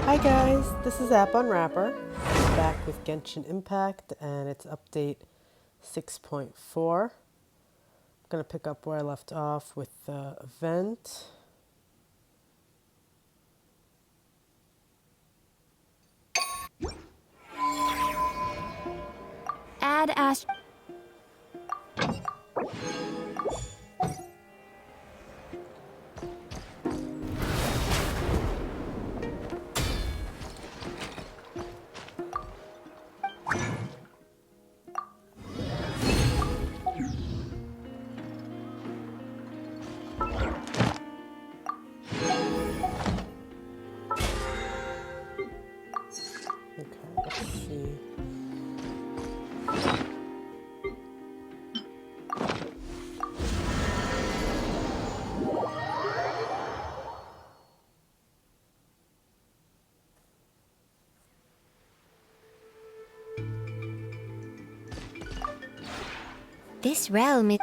Hi guys, this is App Unwrapper, back with Genshin Impact and it's update 6.4. I'm going to pick up where I left off with the event. Add Ash. Okay, let's see. This realm is.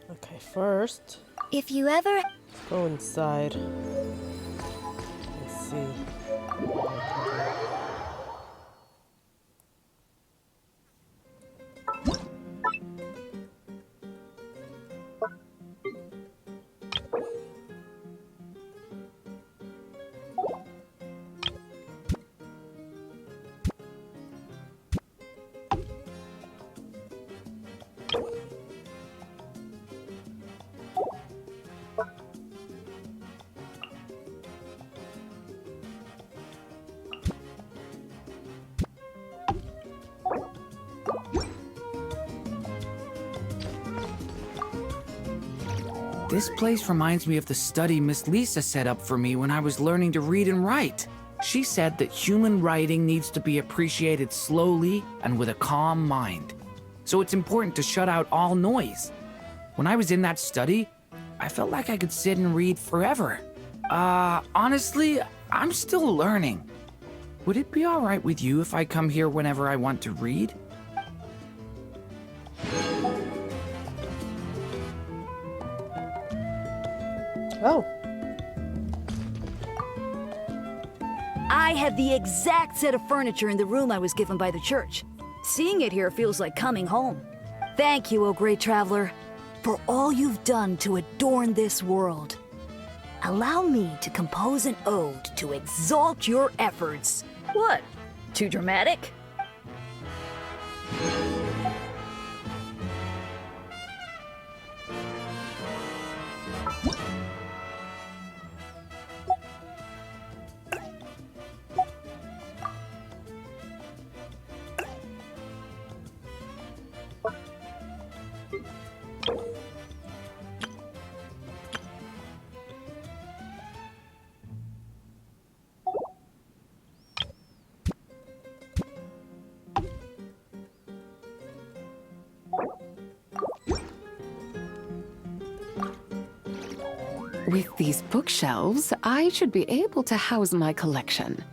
Okay, first, If you ever. let's go inside and see. This place reminds me of the study Miss Lisa set up for me when I was learning to read and write. She said that human writing needs to be appreciated slowly and with a calm mind. So it's important to shut out all noise. When I was in that study, I felt like I could sit and read forever. Honestly, I'm still learning. Would it be all right with you if I come here whenever I want to read? Oh, I have the exact set of furniture in the room I was given by the church. Seeing it here feels like coming home. Thank you, O great traveler, for all you've done to adorn this world. Allow me to compose an ode to exalt your efforts. What? Too dramatic? With these bookshelves, I should be able to house my collection.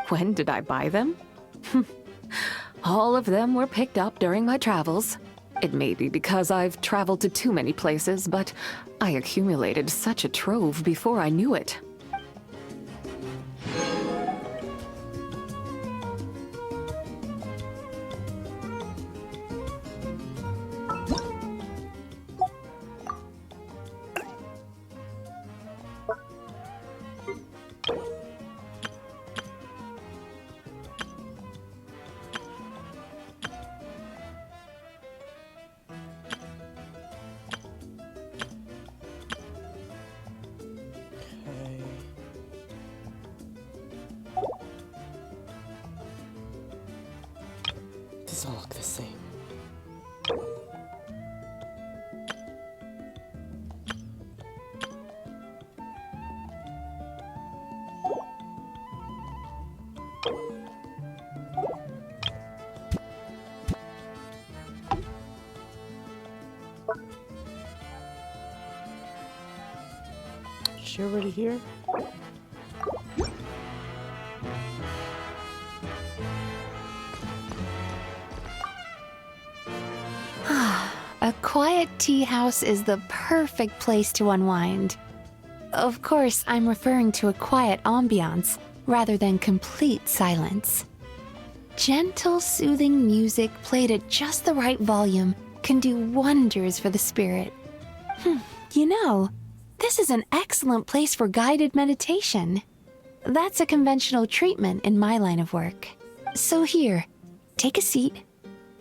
When did I buy them? All of them were picked up during my travels. It may be because I've traveled to too many places, but I accumulated such a trove before I knew it. okay. These all look the same. Is she already here? quiet tea house is the perfect place to unwind. Of course, I'm referring to a quiet ambiance rather than complete silence. Gentle, soothing music played at just the right volume can do wonders for the spirit. You know, this is an excellent place for guided meditation. That's a conventional treatment in my line of work. So here, take a seat,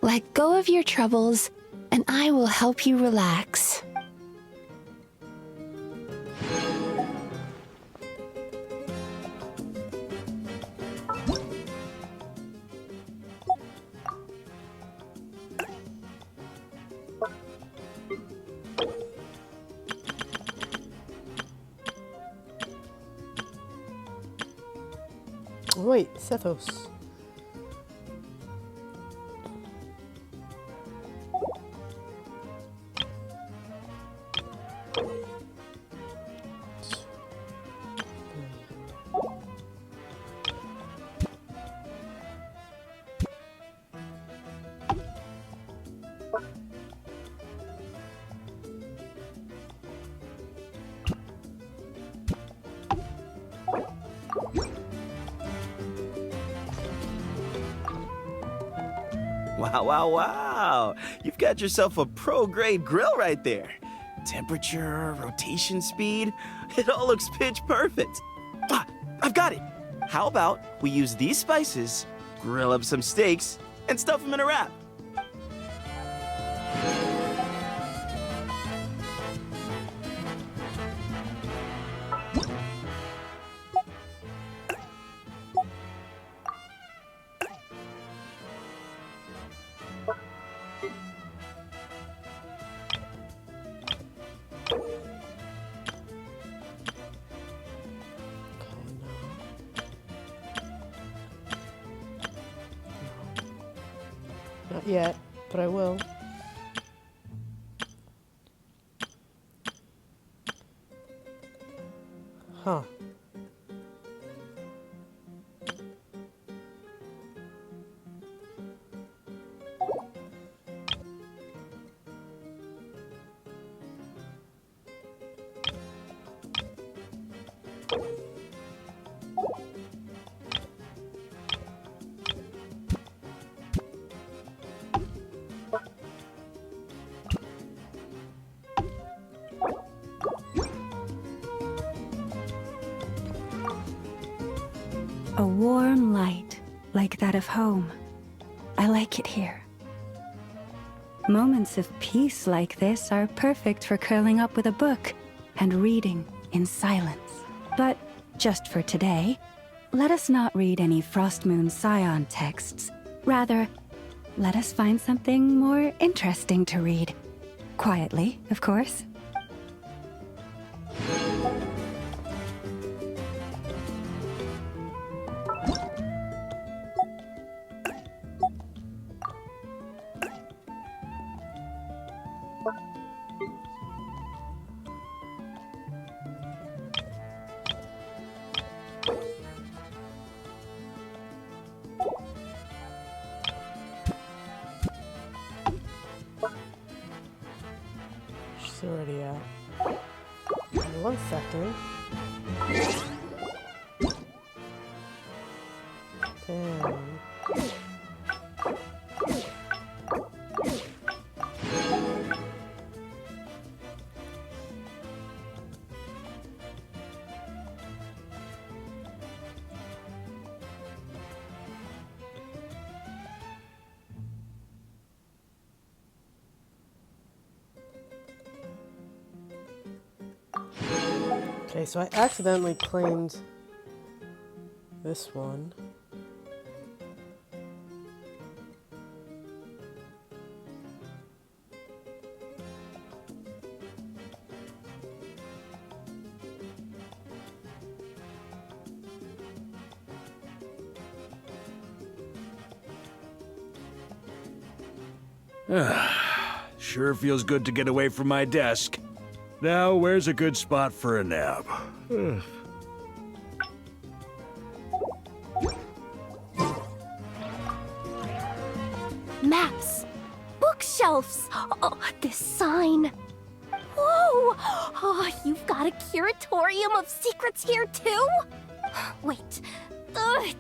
let go of your troubles, and I will help you relax. Wait, Sethos. Wow, wow, wow. You've got yourself a pro-grade grill right there. Temperature, rotation speed, it all looks pitch perfect. Ah, I've got it. How about we use these spices, grill up some steaks, and stuff them in a wrap? Not yet, but I will. Huh. A warm light, like that of home. I like it here. Moments of peace like this are perfect for curling up with a book and reading in silence. But just for today, let us not read any Frostmoon Scion texts. Rather, let us find something more interesting to read. Quietly, of course. She's already out. Give me 1 second. Damn. Okay, so I accidentally claimed this one. Sure feels good to get away from my desk. Now, where's a good spot for a nap? Maps! Bookshelves! bookshelves. Oh, this sign. Whoa! Oh, you've got a curatorium of secrets here too? Wait,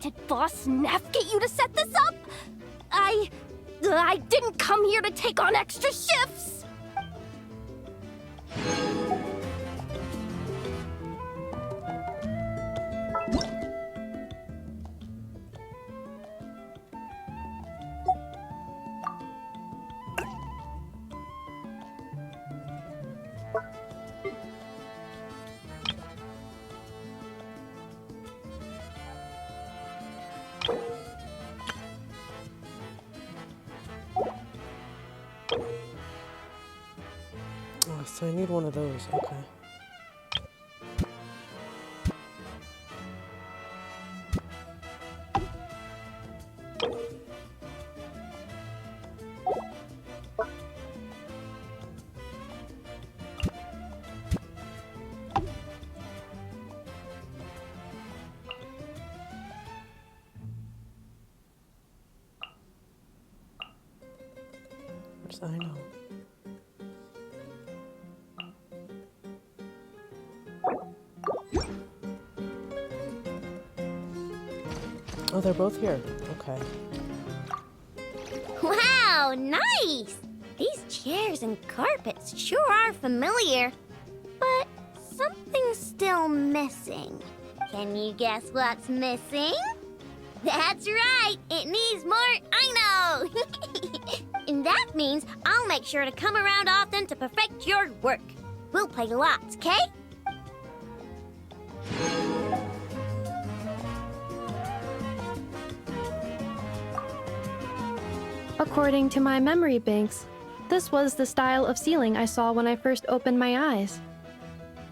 did Boss Neff get you to set this up? I didn't come here to take on extra shifts. Oh, so I need one of those. Okay. I know. Oh, they're both here. Okay. Wow, nice! These chairs and carpets sure are familiar. But something's still missing. Can you guess what's missing? That's right! It needs more I know! And that means I'll make sure to come around often to perfect your work. We'll play lots, okay? According to my memory banks, this was the style of ceiling I saw when I first opened my eyes.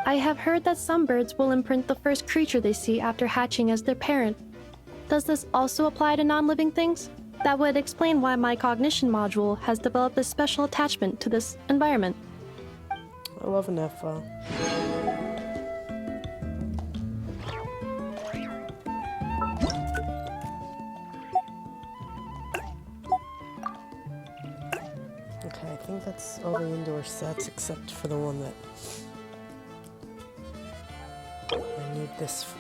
I have heard that some birds will imprint the first creature they see after hatching as their parent. Does this also apply to non-living things? That would explain why my cognition module has developed a special attachment to this environment. I love an F-file. Okay, I think that's all the indoor sets except for the one that I need this for.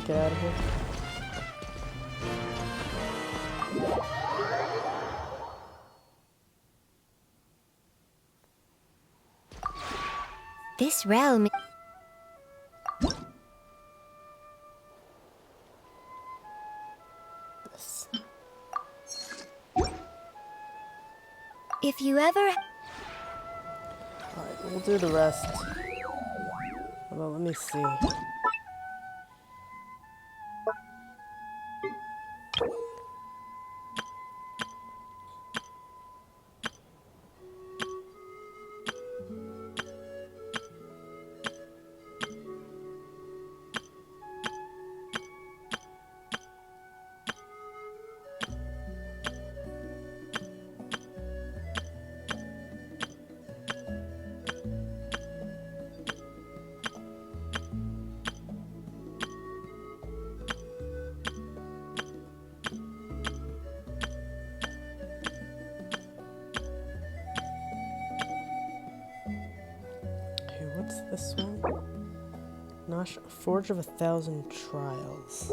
Get out of here. This realm... This. If you ever... Alright, we'll do the rest. Well, let me see. What's this one? Nosh, Forge of 1,000 Trials.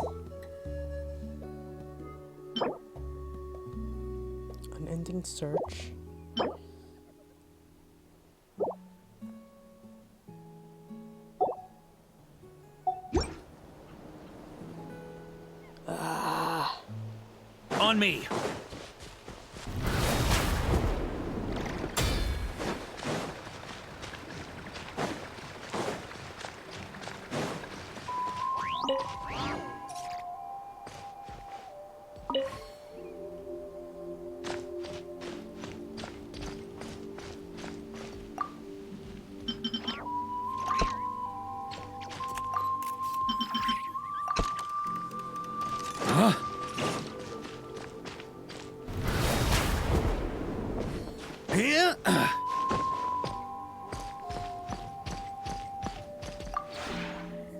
Unending Search. On me!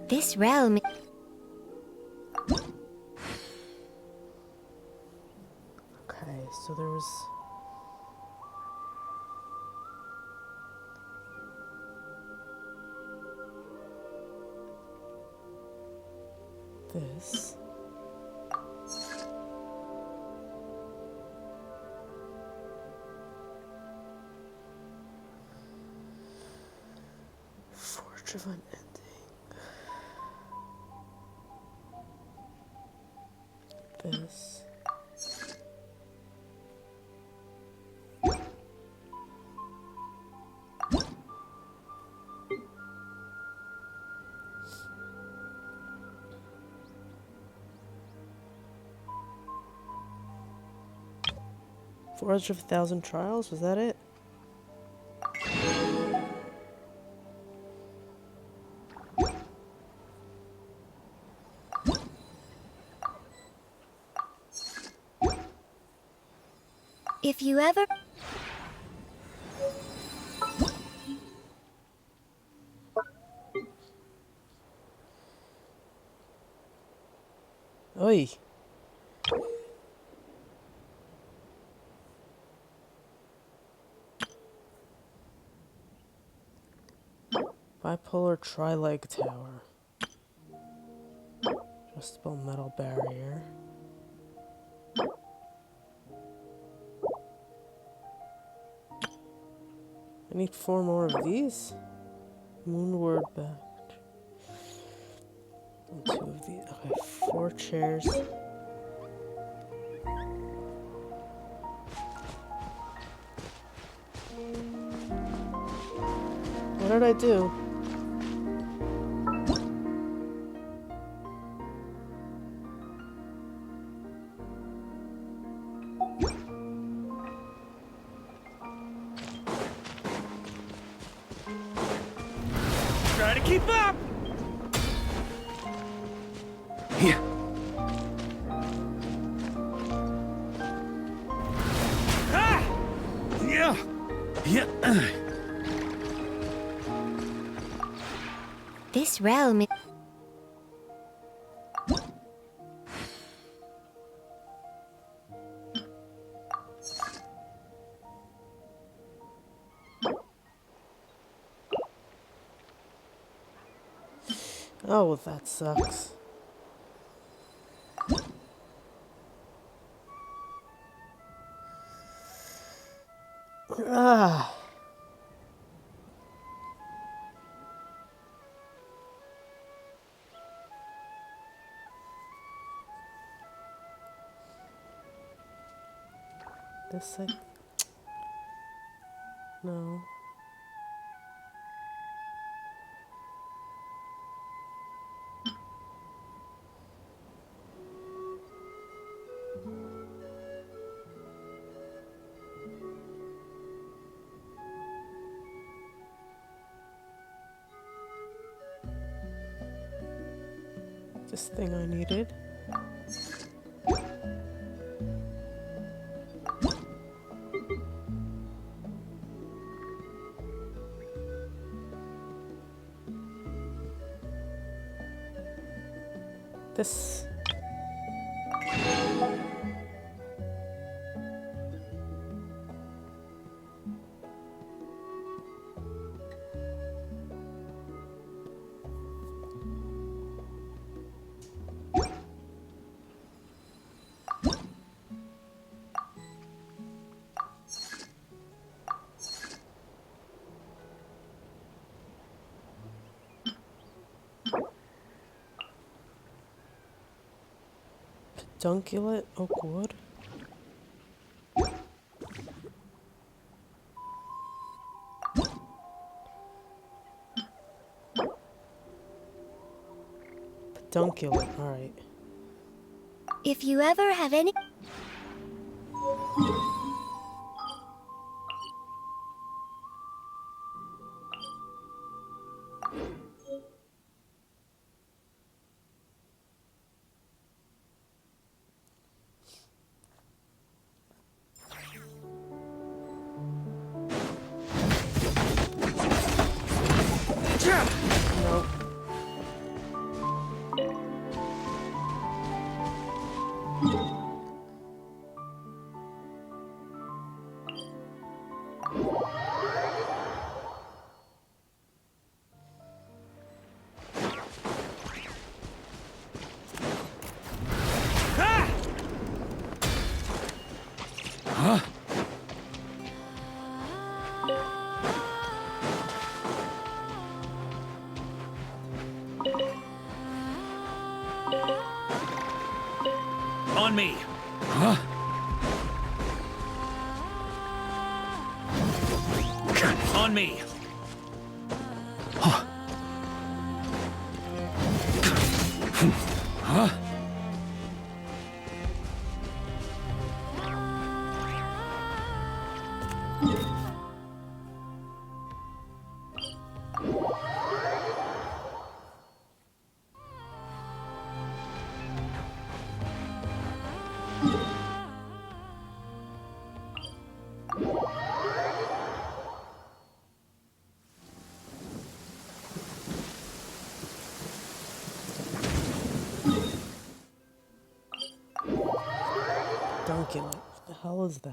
This realm... this. Forge of Unending. This. Forge of 1,000 Trials, was that it? If you ever... Oi. Bipolar tri-leg tower. Adjustable metal barrier. I need 4 more of these. Moonward back. 2 of these. Okay, 4 chairs. What did I do? Try to keep up! Here. Ah! Yeah! Yeah! This realm is... Oh, well, that sucks. Ah. This thing? No. This thing I needed. This. Pedunculate oak wood. Pedunculate, alright. If you ever have any... Nope. On me. Huh? On me. Huh? Huh? Duncan, what the hell is that?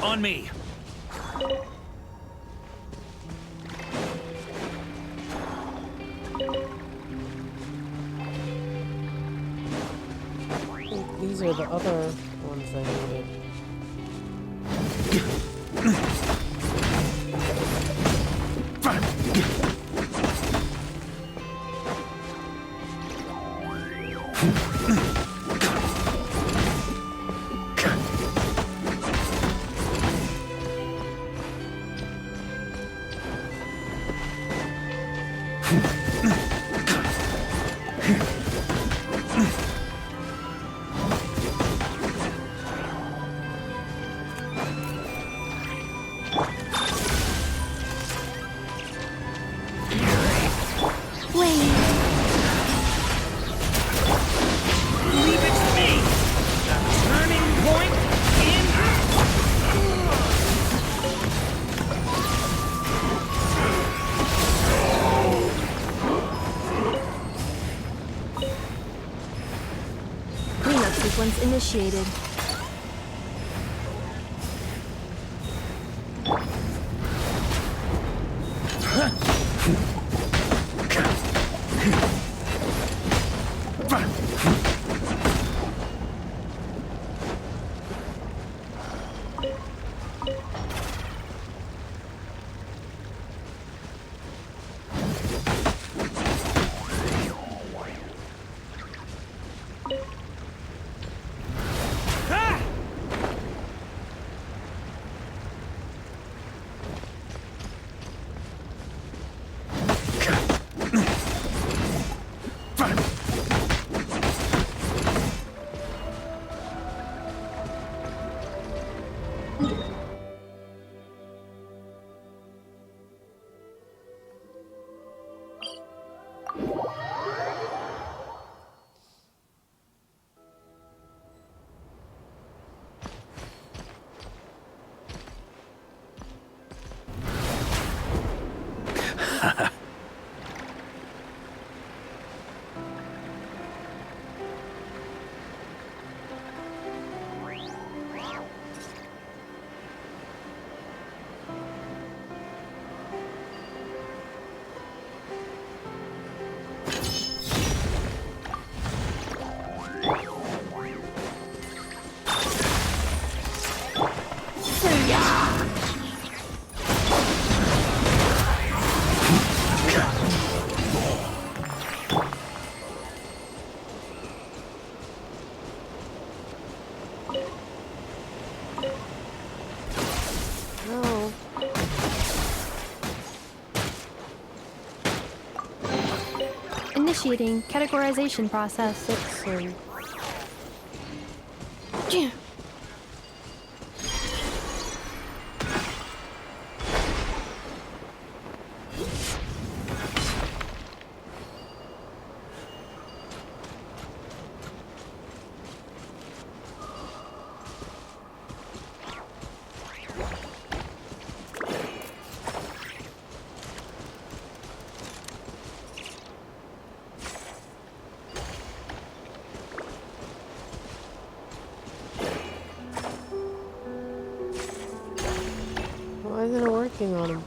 On me. These are the other ones I needed. Leave it to me. The turning point in. Cleanup sequence initiated. No. Initiating categorization process. Fixing. isn't it working on him?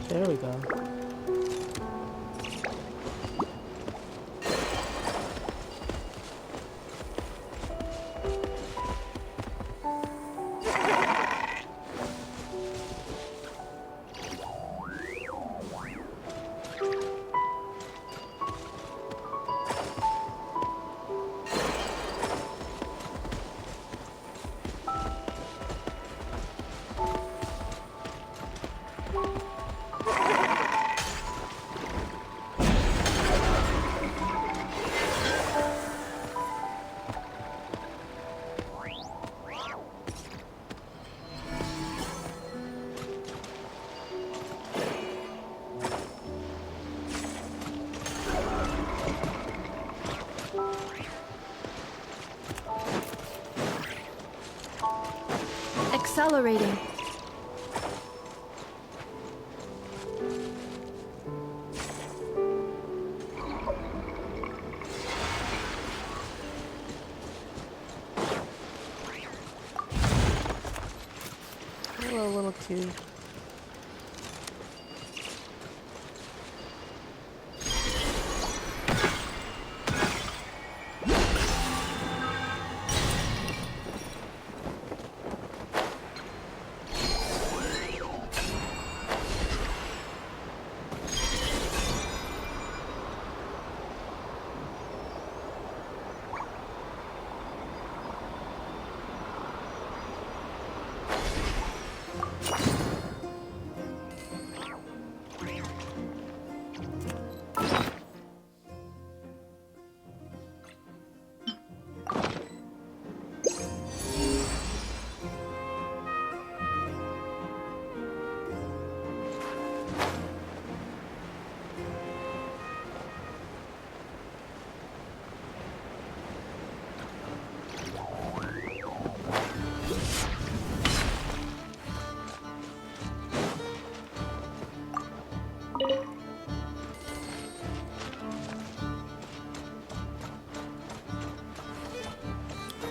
There we go. Accelerating. Hello, little cube.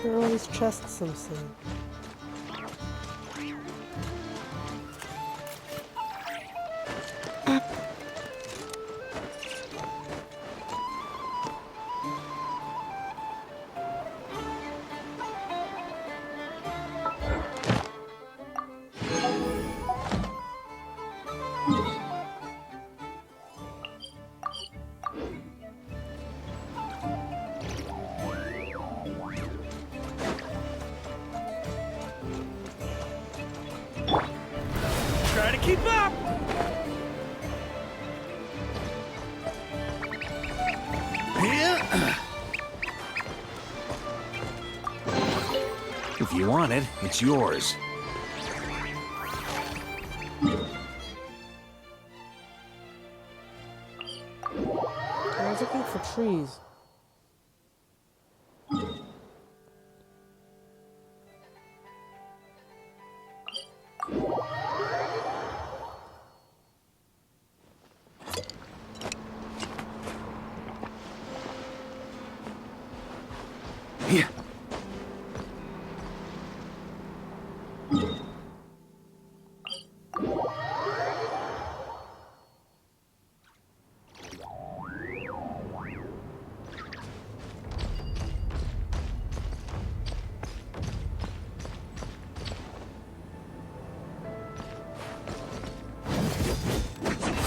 Where are all these chests I'm seeing? Try to keep up! If you want it, it's yours. I was looking for trees. Yeah.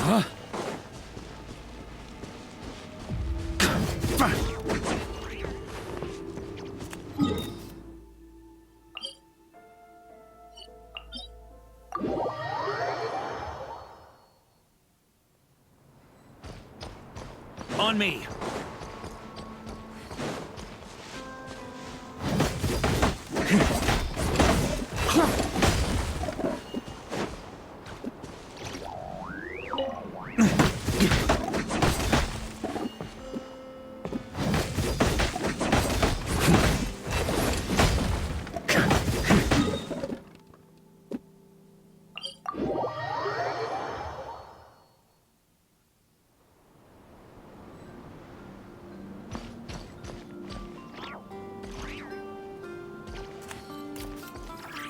Huh? On me.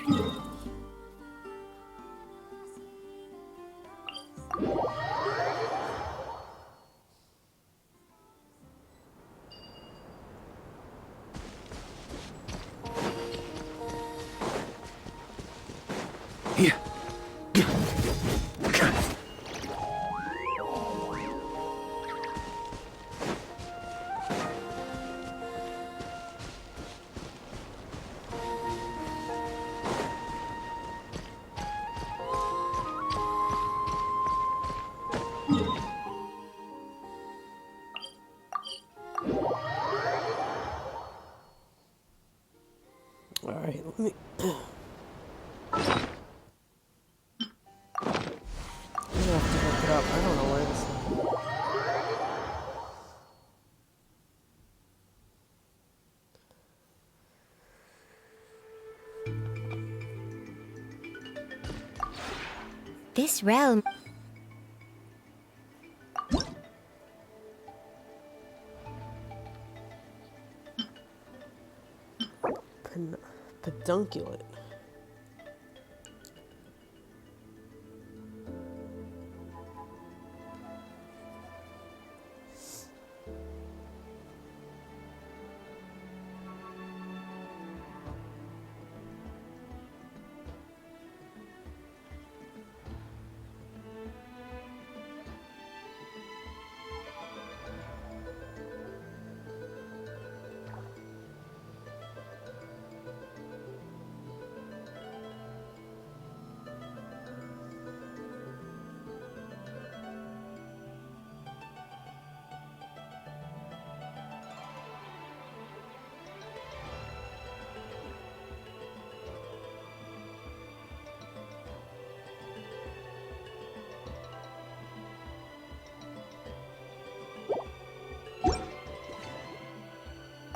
Yeah. All right, let me. I'm gonna have to look it up. I don't know where this is. This realm. Pedunculate.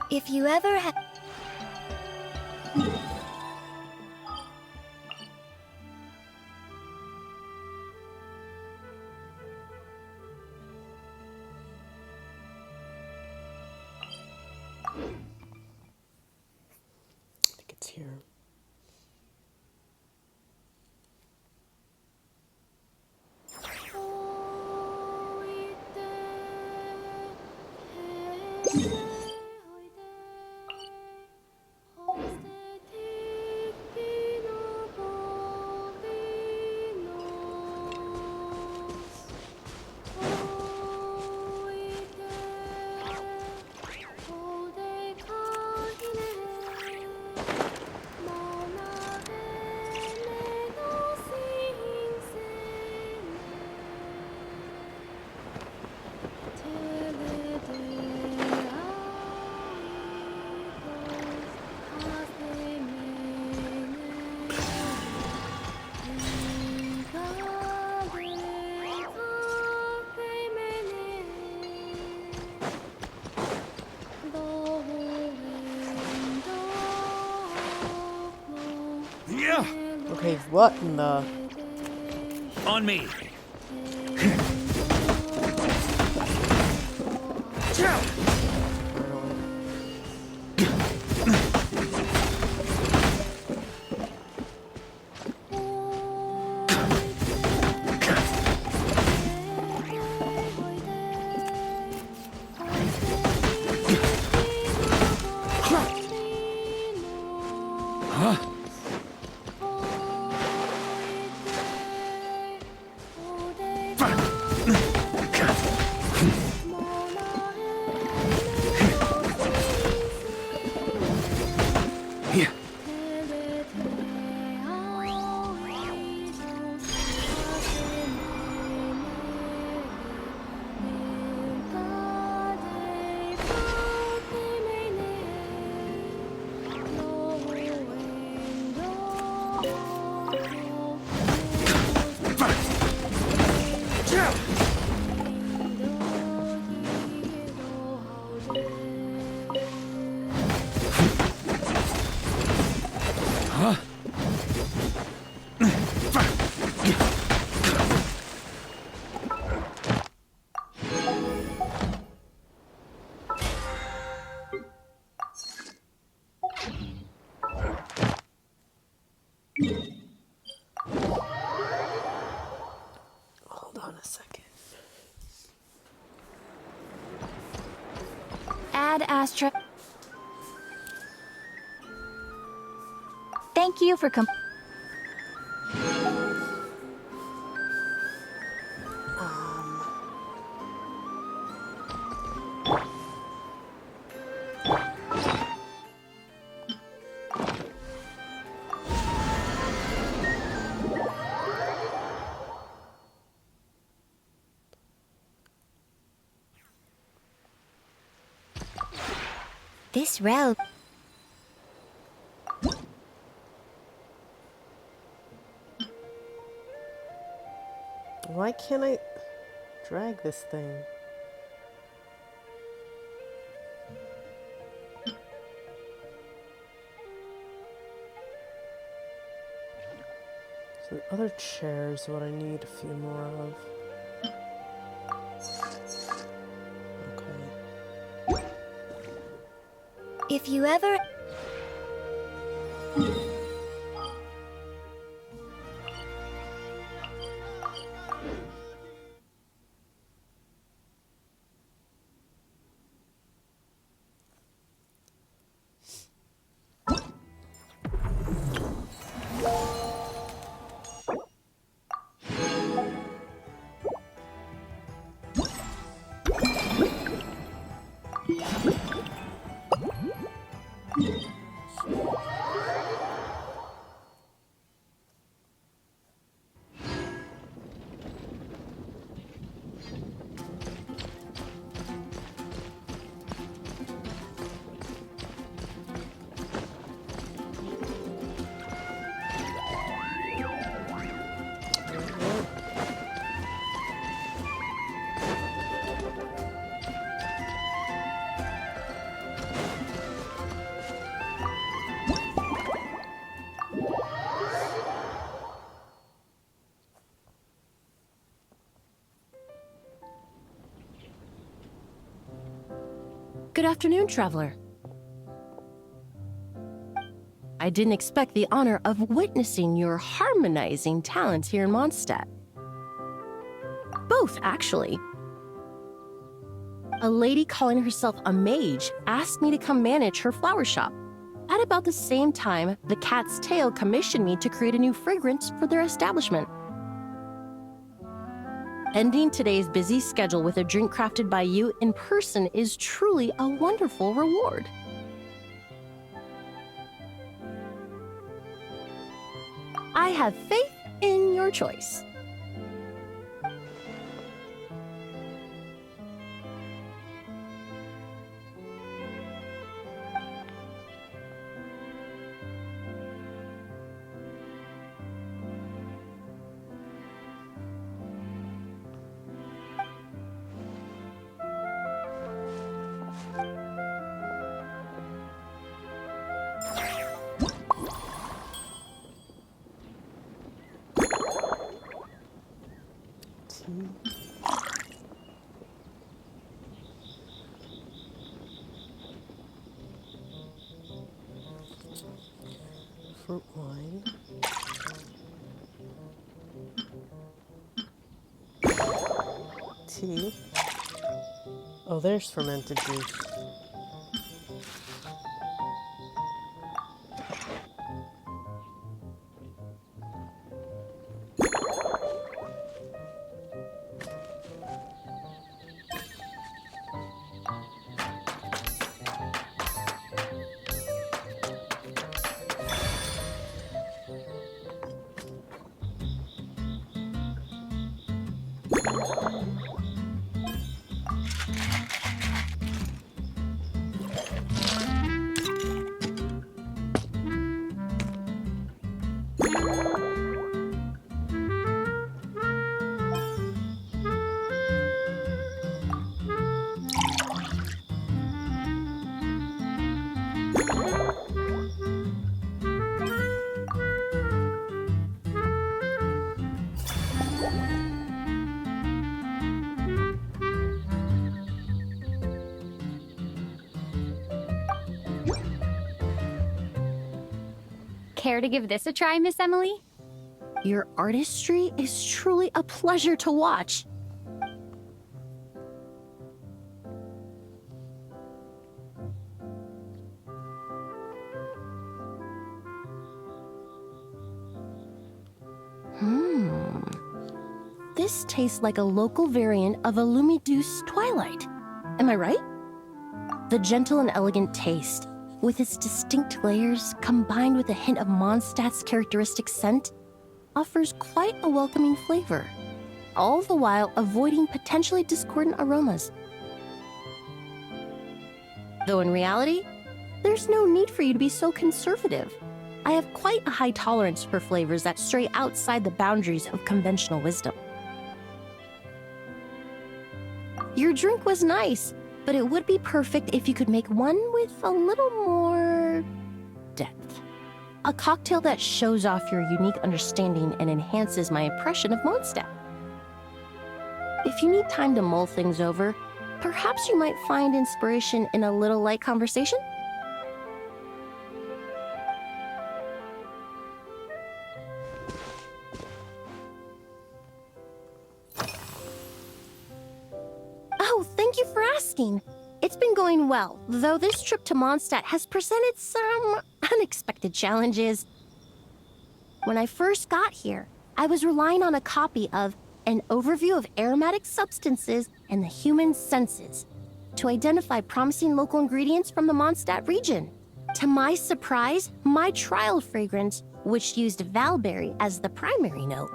If you ever have. I think it's here. Yeah! Okay, what in the... On me! Ad Astra. Thank you for This road. Why can't I drag this thing? So the other chairs, what I need a few more of. Okay. If you ever... Good afternoon, traveler. I didn't expect the honor of witnessing your harmonizing talents here in Mondstadt. Both, actually. A lady calling herself a mage asked me to come manage her flower shop. At about the same time, the Cat's Tail commissioned me to create a new fragrance for their establishment. Ending today's busy schedule with a drink crafted by you in person is truly a wonderful reward. I have faith in your choice. Fruit wine. Tea. Oh, there's fermented juice. Care to give this a try, Miss Emily? Your artistry is truly a pleasure to watch. this tastes like a local variant of a Lumideuse Twilight. Am I right? The gentle and elegant taste, with its distinct layers combined with a hint of Mondstadt's characteristic scent, offers quite a welcoming flavor, all the while avoiding potentially discordant aromas. Though in reality, there's no need for you to be so conservative. I have quite a high tolerance for flavors that stray outside the boundaries of conventional wisdom. Your drink was nice, but it would be perfect if you could make one with a little more depth. A cocktail that shows off your unique understanding and enhances my impression of Monstadt. If you need time to mull things over, perhaps you might find inspiration in a little light conversation? Oh, thank you for asking. It's been going well, though this trip to Monstadt has presented some unexpected challenges. When I first got here, I was relying on a copy of An Overview of Aromatic Substances and the Human Senses to identify promising local ingredients from the Monstadt region. To my surprise, my trial fragrance, which used valberry as the primary note,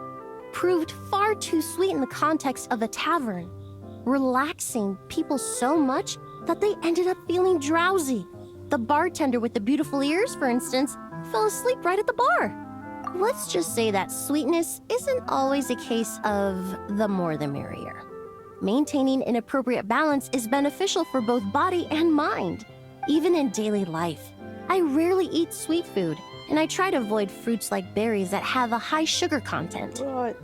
proved far too sweet in the context of a tavern, relaxing people so much that they ended up feeling drowsy. The bartender with the beautiful ears, for instance, fell asleep right at the bar. Let's just say that sweetness isn't always a case of the more the merrier. Maintaining an appropriate balance is beneficial for both body and mind. Even in daily life, I rarely eat sweet food, and I try to avoid fruits like berries that have a high sugar content. What?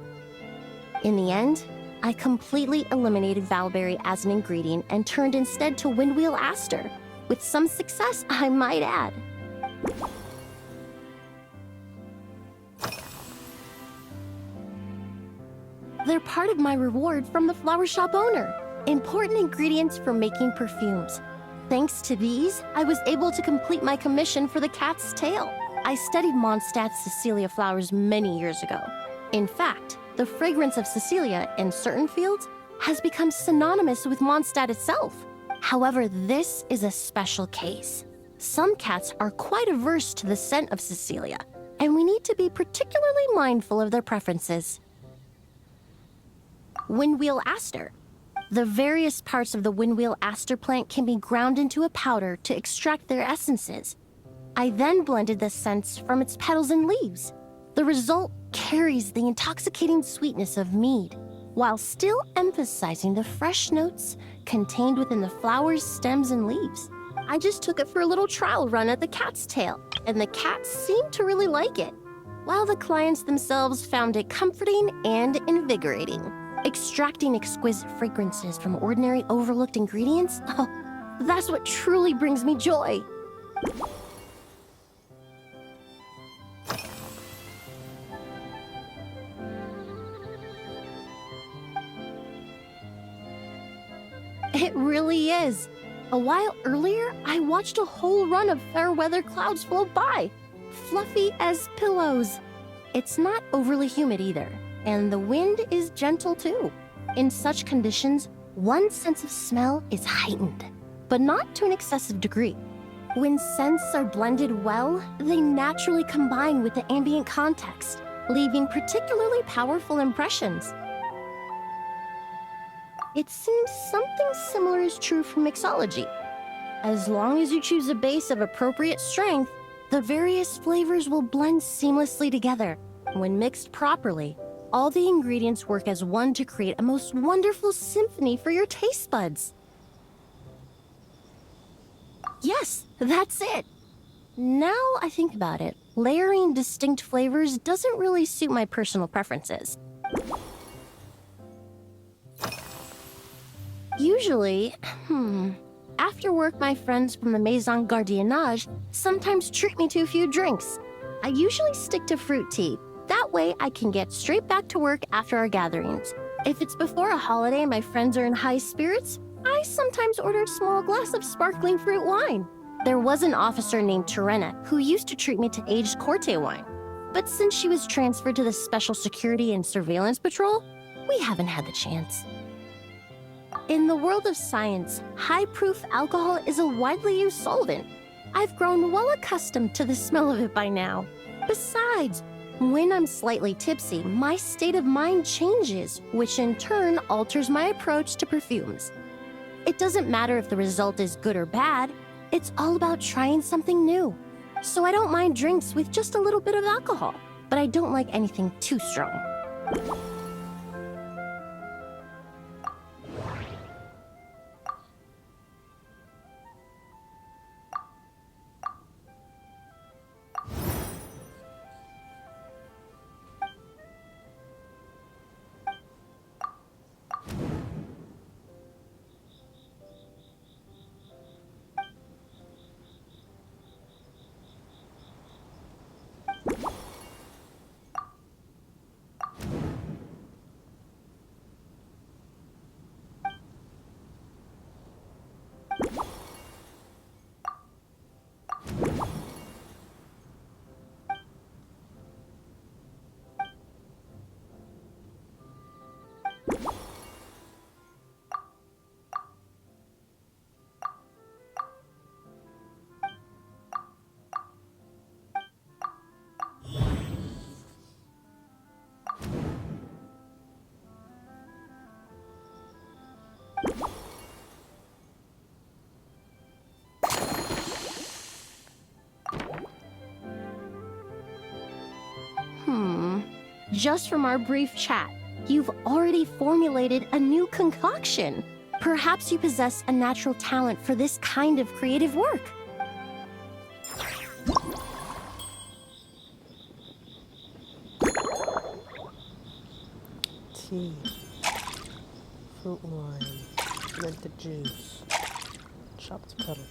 In the end, I completely eliminated valberry as an ingredient and turned instead to windwheel aster, with some success, I might add. They're part of my reward from the flower shop owner. Important ingredients for making perfumes. Thanks to these, I was able to complete my commission for the cat's tail. I studied Mondstadt's Cecilia flowers many years ago. In fact, the fragrance of Cecilia in certain fields has become synonymous with Mondstadt itself. However, this is a special case. Some cats are quite averse to the scent of Cecilia, and we need to be particularly mindful of their preferences. Windwheel aster. The various parts of the windwheel aster plant can be ground into a powder to extract their essences. I then blended the scents from its petals and leaves. The result carries the intoxicating sweetness of mead, while still emphasizing the fresh notes contained within the flower's stems and leaves. I just took it for a little trial run at the cat's tail, and the cats seemed to really like it, while the clients themselves found it comforting and invigorating. Extracting exquisite fragrances from ordinary overlooked ingredients? Oh, that's what truly brings me joy. It really is. A while earlier, I watched a whole run of fair weather clouds float by, fluffy as pillows. It's not overly humid either, and the wind is gentle too. In such conditions, one sense of smell is heightened, but not to an excessive degree. When scents are blended well, they naturally combine with the ambient context, leaving particularly powerful impressions. It seems something similar is true for mixology. As long as you choose a base of appropriate strength, the various flavors will blend seamlessly together. When mixed properly, all the ingredients work as one to create a most wonderful symphony for your taste buds. Yes, that's it. Now I think about it, layering distinct flavors doesn't really suit my personal preferences. Usually, after work, my friends from the Maison Gardiennage sometimes treat me to a few drinks. I usually stick to fruit tea. That way, I can get straight back to work after our gatherings. If it's before a holiday and my friends are in high spirits, I sometimes order a small glass of sparkling fruit wine. There was an officer named Terena who used to treat me to aged Corte wine. But since she was transferred to the Special Security and Surveillance Patrol, we haven't had the chance. In the world of science, high-proof alcohol is a widely used solvent. I've grown well accustomed to the smell of it by now. Besides, when I'm slightly tipsy, my state of mind changes, which in turn alters my approach to perfumes. It doesn't matter if the result is good or bad, it's all about trying something new. So I don't mind drinks with just a little bit of alcohol, but I don't like anything too strong. Just from our brief chat, you've already formulated a new concoction. Perhaps you possess a natural talent for this kind of creative work. Tea, fruit wine, fermented juice, chopped petal.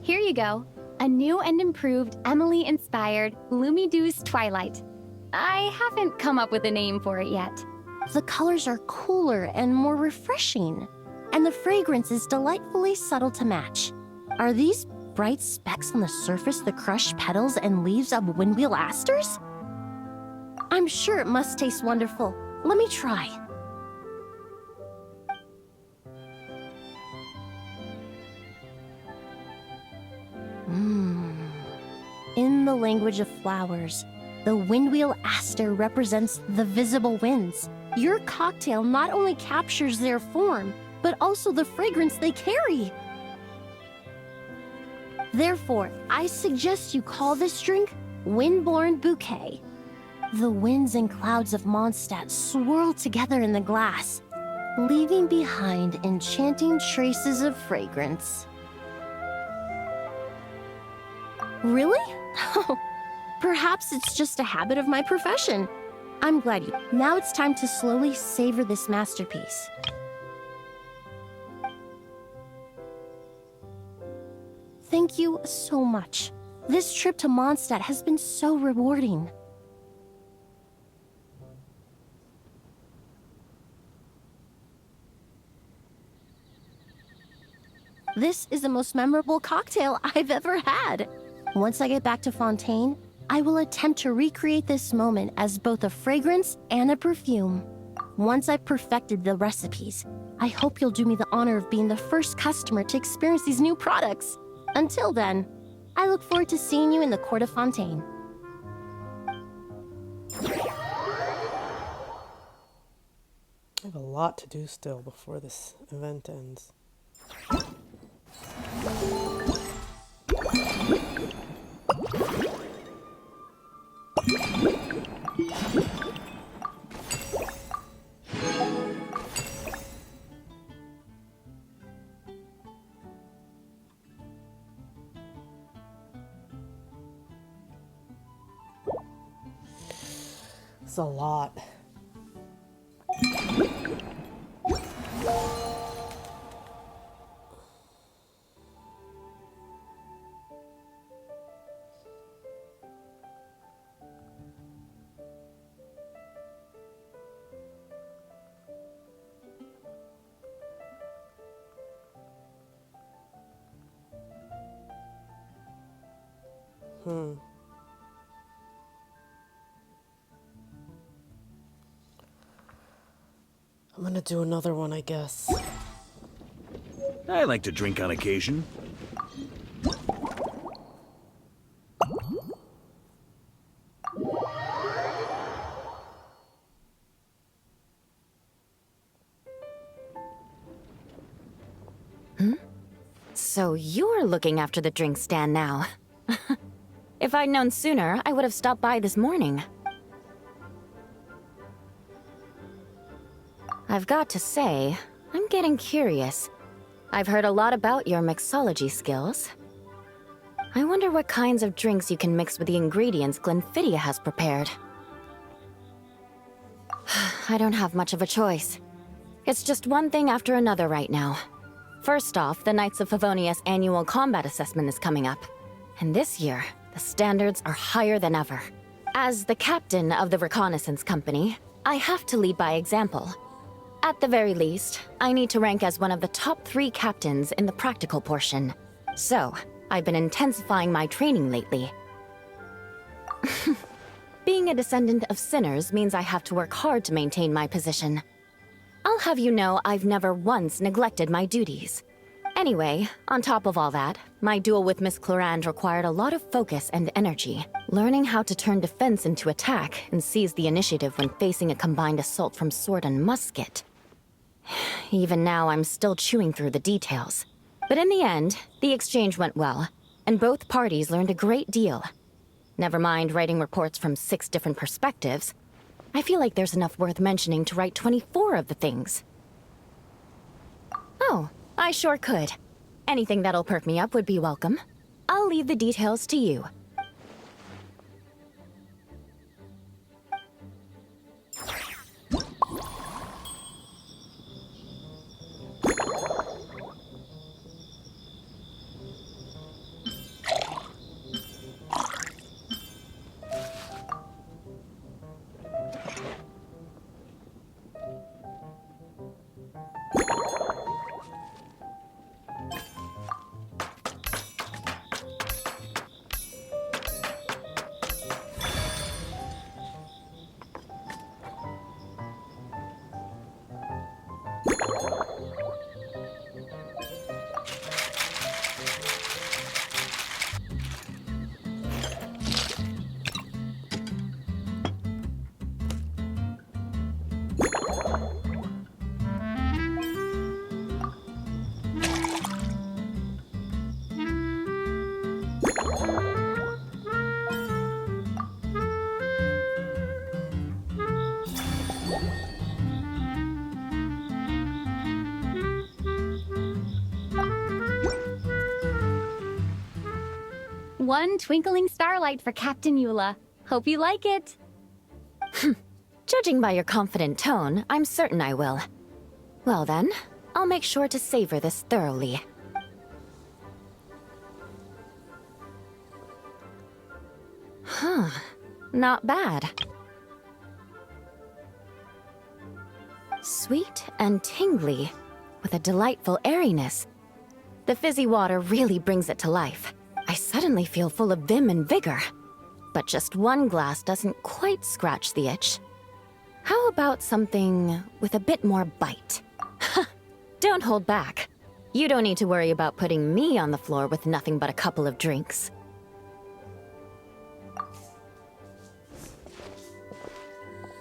Here you go. A new and improved Emily-inspired Lumidews Twilight. I haven't come up with a name for it yet. The colors are cooler and more refreshing, and the fragrance is delightfully subtle to match. Are these bright specks on the surface the crushed petals and leaves of windwheel asters? I'm sure it must taste wonderful. Let me try. In the language of flowers, the windwheel aster represents the visible winds. Your cocktail not only captures their form, but also the fragrance they carry. Therefore, I suggest you call this drink Windborne Bouquet. The winds and clouds of Monstadt swirl together in the glass, leaving behind enchanting traces of fragrance. Really? Perhaps it's just a habit of my profession. I'm glad you... Now it's time to slowly savor this masterpiece. Thank you so much. This trip to Monstadt has been so rewarding. This is the most memorable cocktail I've ever had. Once I get back to Fontaine, I will attempt to recreate this moment as both a fragrance and a perfume. Once I've perfected the recipes, I hope you'll do me the honor of being the first customer to experience these new products. Until then, I look forward to seeing you in the Court of Fontaine. I have a lot to do still before this event ends. It's a lot. I'm gonna do another one, I guess. I like to drink on occasion. So you're looking after the drink stand now. If I'd known sooner, I would have stopped by this morning. I've got to say, I'm getting curious. I've heard a lot about your mixology skills. I wonder what kinds of drinks you can mix with the ingredients Glenfiddia has prepared. I don't have much of a choice. It's just one thing after another right now. First off, the Knights of Favonius annual combat assessment is coming up. And this year, the standards are higher than ever. As the captain of the reconnaissance company, I have to lead by example. At the very least, I need to rank as one of the top 3 captains in the practical portion. So, I've been intensifying my training lately. Being a descendant of sinners means I have to work hard to maintain my position. I'll have you know I've never once neglected my duties. Anyway, on top of all that, my duel with Miss Clorand required a lot of focus and energy. Learning how to turn defense into attack and seize the initiative when facing a combined assault from sword and musket. Even now, I'm still chewing through the details. But in the end, the exchange went well, and both parties learned a great deal. Never mind writing reports from 6 different perspectives. I feel like there's enough worth mentioning to write 24 of the things. Oh, I sure could. Anything that'll perk me up would be welcome. I'll leave the details to you. One twinkling starlight for Captain Eula. Hope you like it. Judging by your confident tone, I'm certain I will. Well then, I'll make sure to savor this thoroughly. Huh, not bad. Sweet and tingly, with a delightful airiness. The fizzy water really brings it to life. I suddenly feel full of vim and vigor. But just one glass doesn't quite scratch the itch. How about something with a bit more bite? Don't hold back. You don't need to worry about putting me on the floor with nothing but a couple of drinks.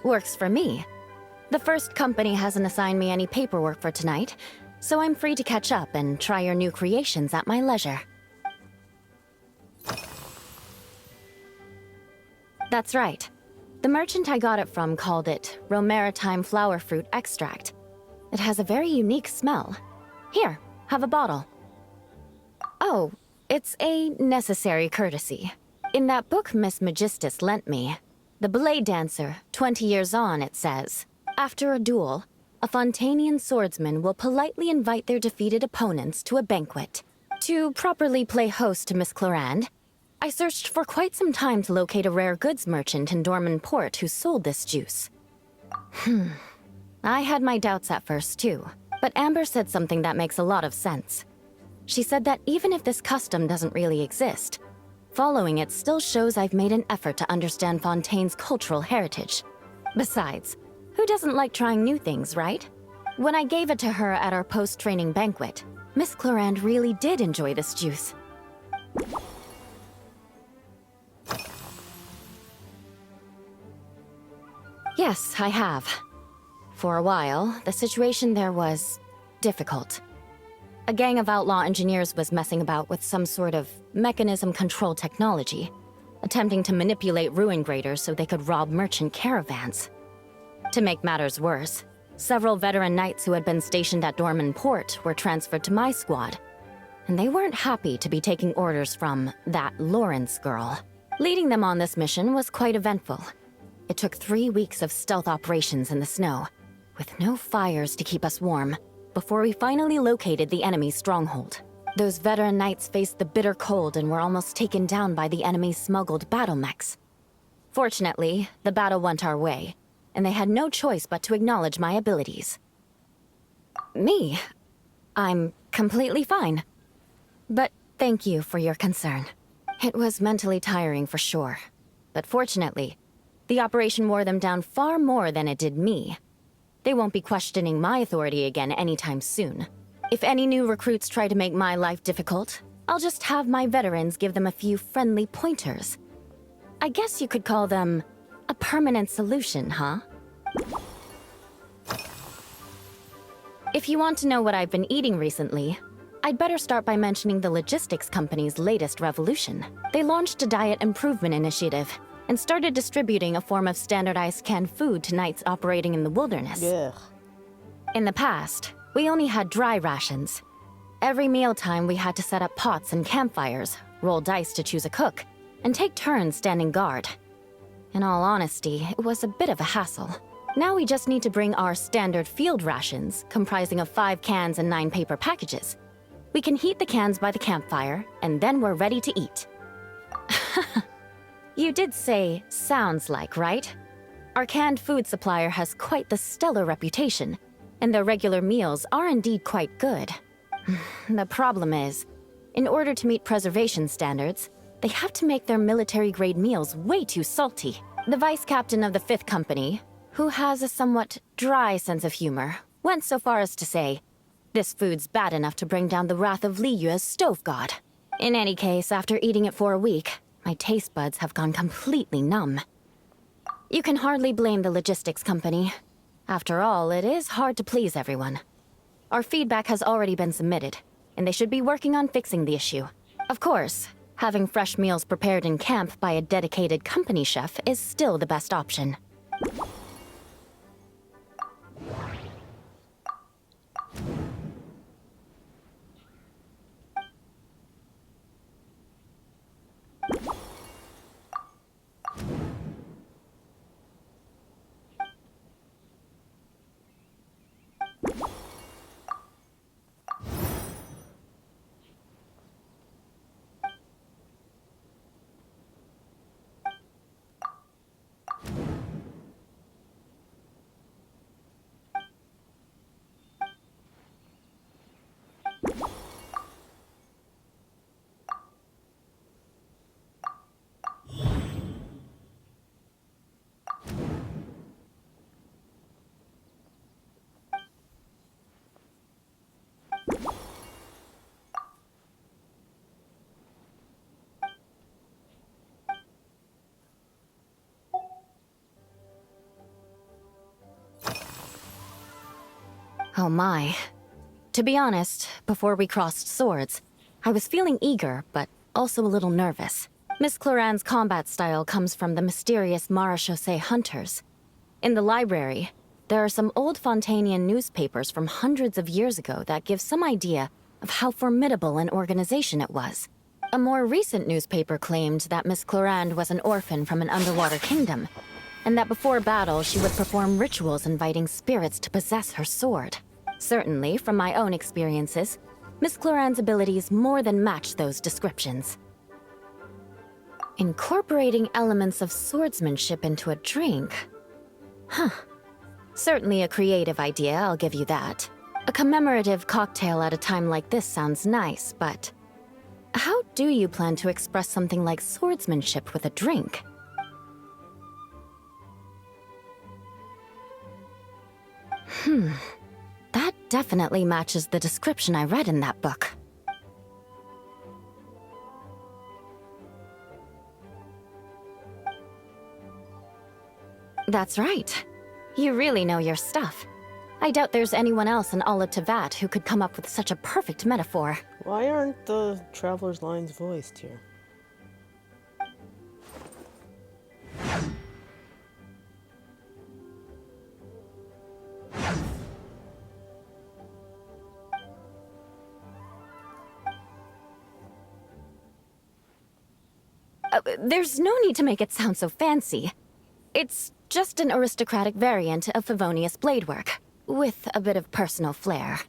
Works for me. The first company hasn't assigned me any paperwork for tonight, so I'm free to catch up and try your new creations at my leisure. That's right. The merchant I got it from called it Romaritime Flower Fruit Extract. It has a very unique smell. Here, have a bottle. Oh, it's a necessary courtesy. In that book Miss Magistus lent me, The Blade Dancer, 20 Years On, it says, after a duel, a Fontanian swordsman will politely invite their defeated opponents to a banquet. To properly play host to Miss Clorand, I searched for quite some time to locate a rare goods merchant in Dorman Port who sold this juice. I had my doubts at first, too. But Amber said something that makes a lot of sense. She said that even if this custom doesn't really exist, following it still shows I've made an effort to understand Fontaine's cultural heritage. Besides, who doesn't like trying new things, right? When I gave it to her at our post-training banquet, Miss Clorand really did enjoy this juice. Yes, I have. For a while, the situation there was difficult. A gang of outlaw engineers was messing about with some sort of mechanism control technology, attempting to manipulate ruin graders so they could rob merchant caravans. To make matters worse, several veteran knights who had been stationed at Dorman Port were transferred to my squad, and they weren't happy to be taking orders from that Lawrence girl. Leading them on this mission was quite eventful. It took 3 weeks of stealth operations in the snow, with no fires to keep us warm, before we finally located the enemy's stronghold. Those veteran knights faced the bitter cold and were almost taken down by the enemy's smuggled battle mechs. Fortunately, the battle went our way, and they had no choice but to acknowledge my abilities. Me? I'm completely fine. But thank you for your concern. It was mentally tiring for sure, but fortunately, the operation wore them down far more than it did me. They won't be questioning my authority again anytime soon. If any new recruits try to make my life difficult, I'll just have my veterans give them a few friendly pointers. I guess you could call them a permanent solution, huh? If you want to know what I've been eating recently, I'd better start by mentioning the logistics company's latest revolution. They launched a diet improvement initiative and started distributing a form of standardized canned food to knights operating in the wilderness. Ugh. In the past, we only had dry rations. Every mealtime we had to set up pots and campfires, roll dice to choose a cook, and take turns standing guard. In all honesty, it was a bit of a hassle. Now we just need to bring our standard field rations, comprising of 5 cans and 9 paper packages. We can heat the cans by the campfire, and then we're ready to eat. You did say, sounds like, right? Our canned food supplier has quite the stellar reputation, and their regular meals are indeed quite good. The problem is, in order to meet preservation standards, they have to make their military-grade meals way too salty. The vice captain of the 5th Company, who has a somewhat dry sense of humor, went so far as to say, "This food's bad enough to bring down the wrath of Liyue's stove god." In any case, after eating it for a week, my taste buds have gone completely numb. You can hardly blame the logistics company. After all, it is hard to please everyone. Our feedback has already been submitted, and they should be working on fixing the issue. Of course, having fresh meals prepared in camp by a dedicated company chef is still the best option. Oh my. To be honest, before we crossed swords, I was feeling eager, but also a little nervous. Miss Cloran's combat style comes from the mysterious Marechaussee hunters. In the library, there are some old Fontanian newspapers from hundreds of years ago that give some idea of how formidable an organization it was. A more recent newspaper claimed that Miss Cloran was an orphan from an underwater kingdom, and that before battle she would perform rituals inviting spirits to possess her sword. Certainly, from my own experiences, Miss Cloran's abilities more than match those descriptions. Incorporating elements of swordsmanship into a drink? Huh. Certainly a creative idea, I'll give you that. A commemorative cocktail at a time like this sounds nice, but how do you plan to express something like swordsmanship with a drink? That definitely matches the description I read in that book. That's right. You really know your stuff. I doubt there's anyone else in all of Tevat who could come up with such a perfect metaphor. Why aren't the traveler's lines voiced here? There's no need to make it sound so fancy. It's just an aristocratic variant of Favonius bladework, with a bit of personal flair.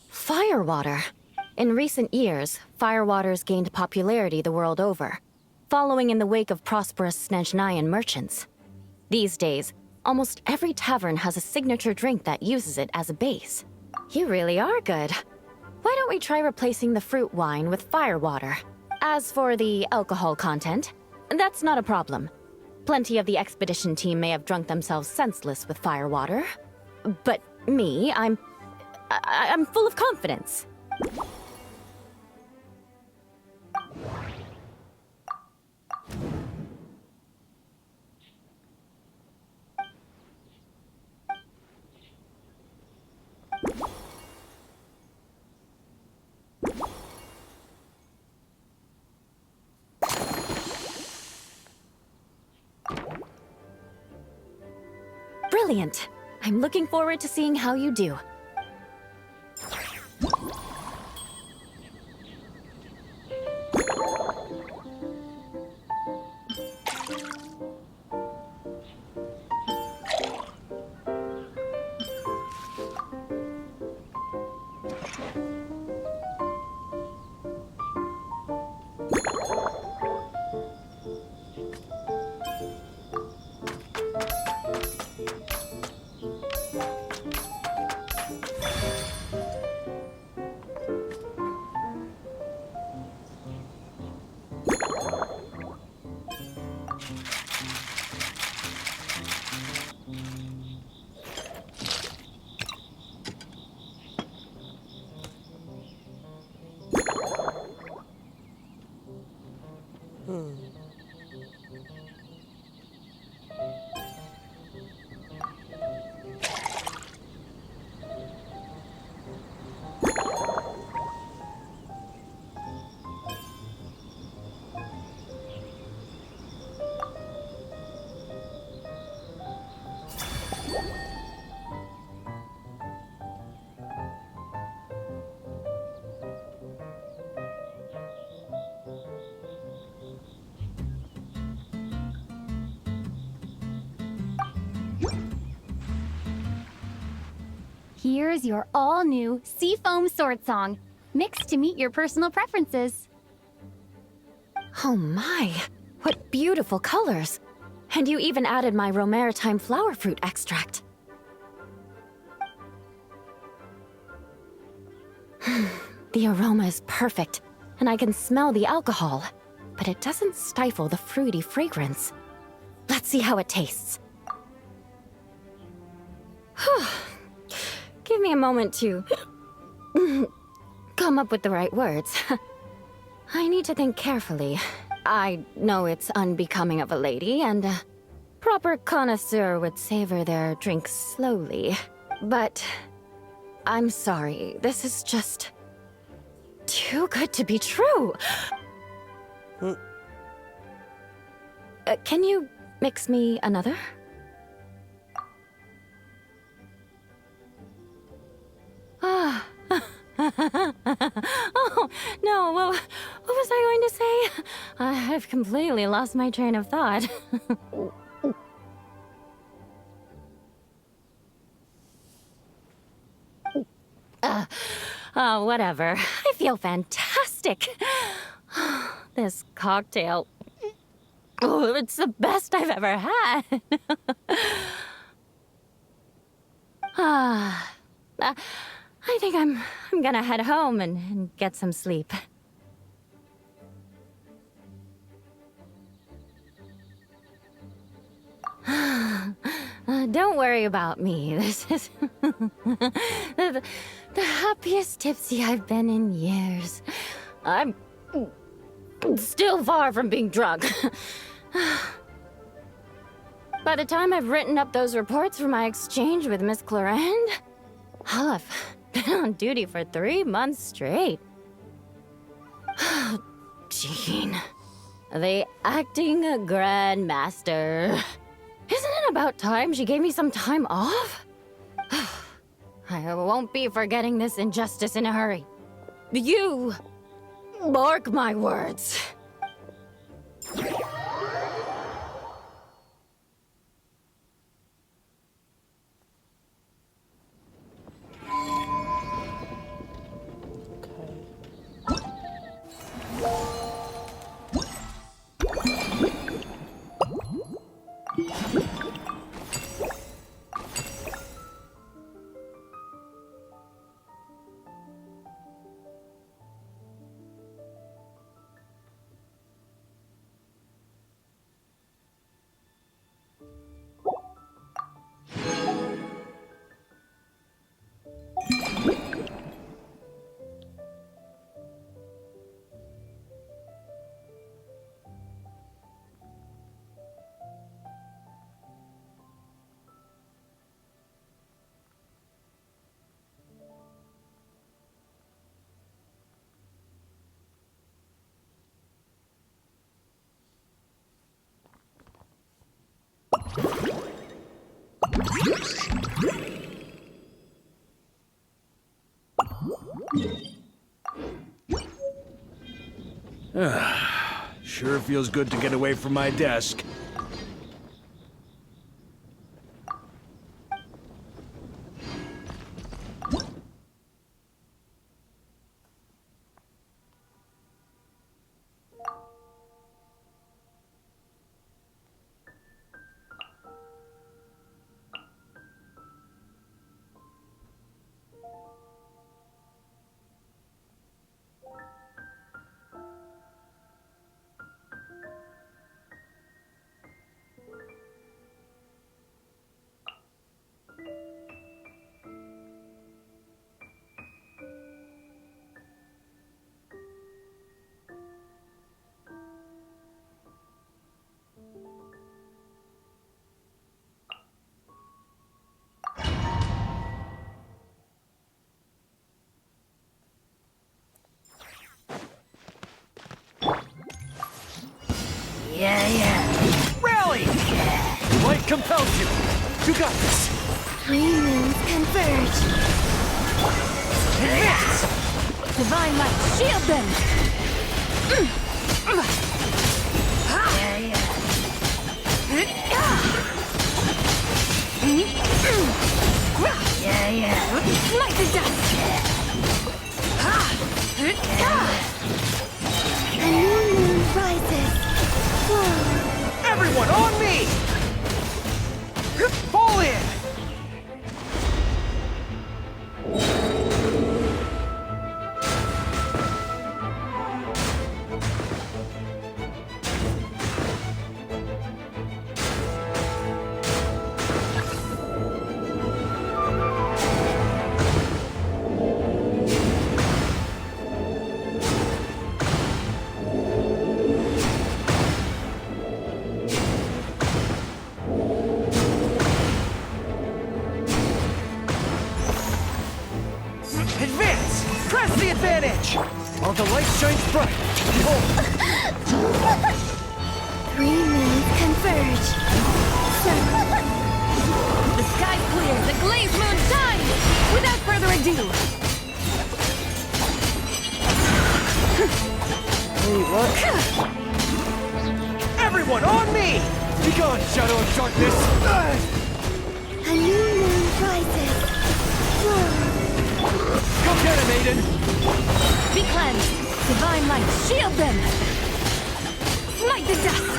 Firewater. In recent years, firewaters gained popularity the world over, following in the wake of prosperous Snezhnayan merchants. These days, almost every tavern has a signature drink that uses it as a base. You really are good. Why don't we try replacing the fruit wine with firewater? As for the alcohol content, that's not a problem. Plenty of the expedition team may have drunk themselves senseless with firewater. But me, I'm full of confidence. Brilliant. I'm looking forward to seeing how you do. Here's your all-new Seafoam Sword Song, mixed to meet your personal preferences. Oh my, what beautiful colors! And you even added my Romaritime flower fruit extract. The aroma is perfect, and I can smell the alcohol, but it doesn't stifle the fruity fragrance. Let's see how it tastes. Give me a moment to come up with the right words. I need to think carefully. I know it's unbecoming of a lady, and proper connoisseur would savor their drinks slowly. But I'm sorry, this is just too good to be true. Can you mix me another? Ah. Oh, no, what was I going to say? I've completely lost my train of thought. Whatever. I feel fantastic. This cocktail... Oh, it's the best I've ever had. I think I'm gonna head home and get some sleep. Don't worry about me. This is the happiest tipsy I've been in years. I'm still far from being drunk. By the time I've written up those reports for my exchange with Miss Clarend, I'll have been on duty for 3 months straight. Jean, the acting grandmaster. Isn't it about time she gave me some time off? I won't be forgetting this injustice in a hurry. You mark my words. Sure feels good to get away from my desk. Rally! Light compels you. You got this. Three moons converge. Divine light, shield them! Light the dust! A new moon rises. Whoa. Everyone on me! Fall in! shines bright. Behold! 3 moons converge. The sky's clear, the glazed moon shines! Without further ado, Wait, what? Everyone, on me! Begone, shadow of darkness! A new moon rises. Come get it, maiden! be cleansed! Divine light, shield them! Smite the dust!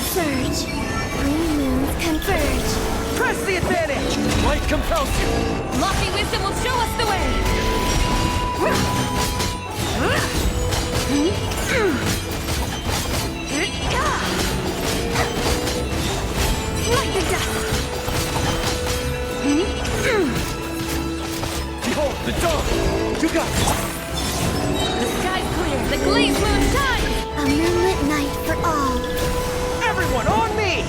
Surge. 3 moons converge. Press the advantage! Light compels you! Lofty wisdom will show us the way! Smite the dust! Behold, the dawn! You got it! The sky's clear, the glazed moon shines! A moonlit night for all. Everyone, on me!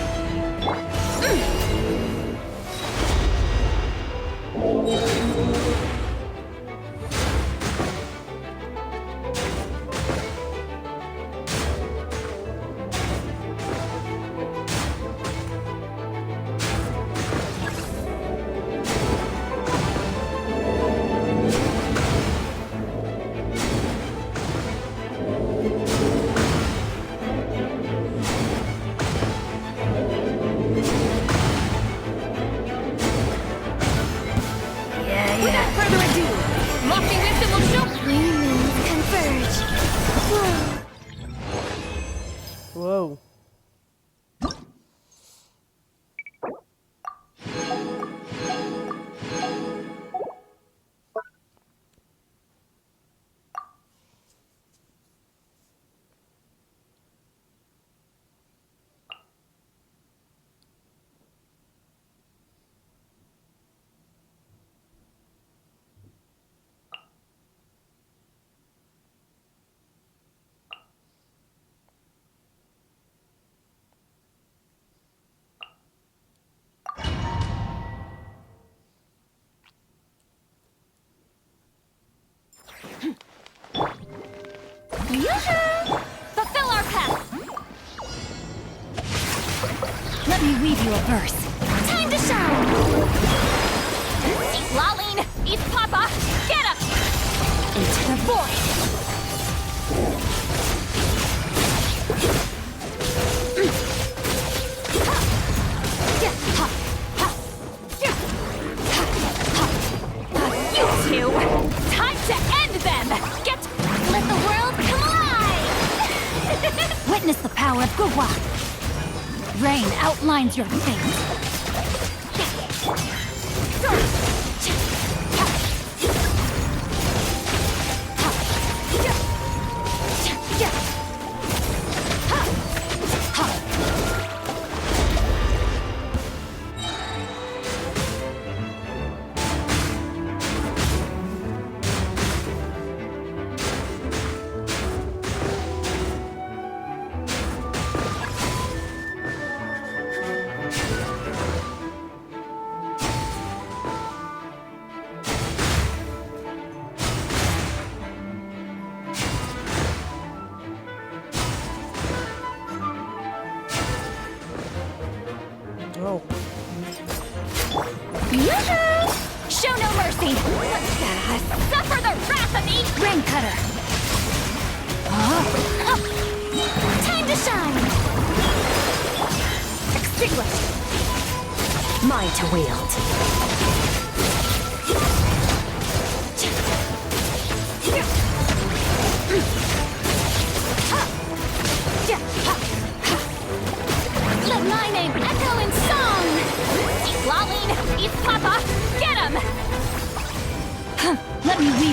Without further ado, lofty wisdom will show... 3 moons converge. Whoa. Fulfill our path! Let me weave you a verse. Time to shine! East Laline! East Papa! Get up! Into the void! You two! Time to end them! Get... Let the world come alive! Witness the power of Gugwa! Rain outlines your fate! Oh. Show no mercy! Suffer the wrath of each ring cutter! Time to shine! Extinguish! Mine to wield! Let my name echo in song! East Laline, East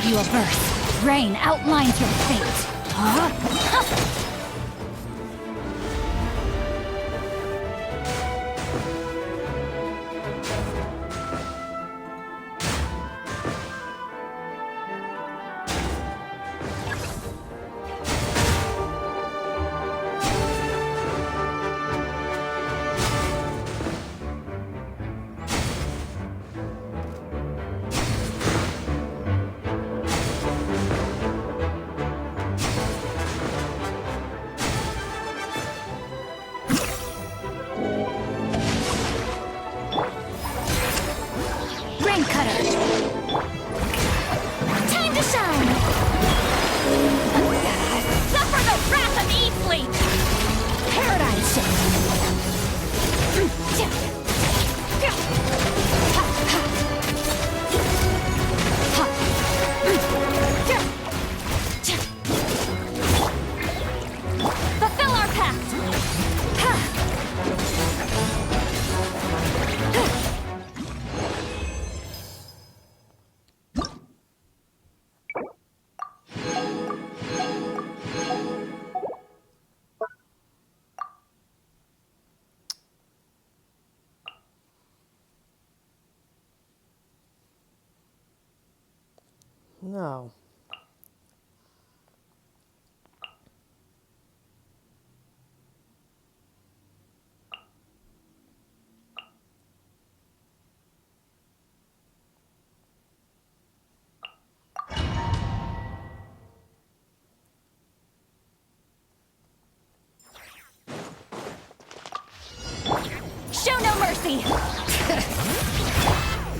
you a verse. Rain outlines your fate. Huh? No. Show no mercy!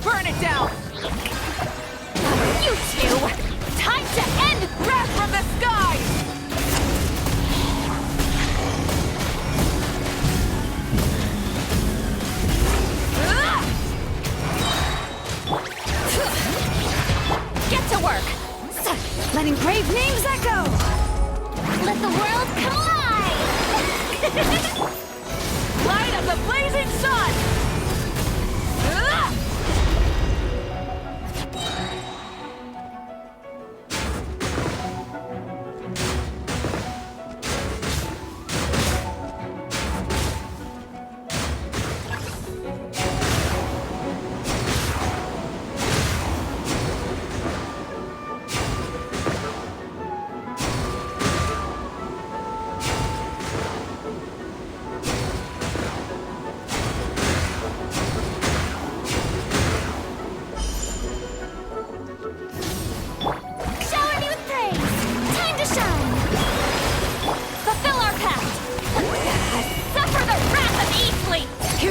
Burn it down! You two! Time to end Wrath from the skies! Get to work! Letting brave names echo! Let the world collide! Light of the blazing sun!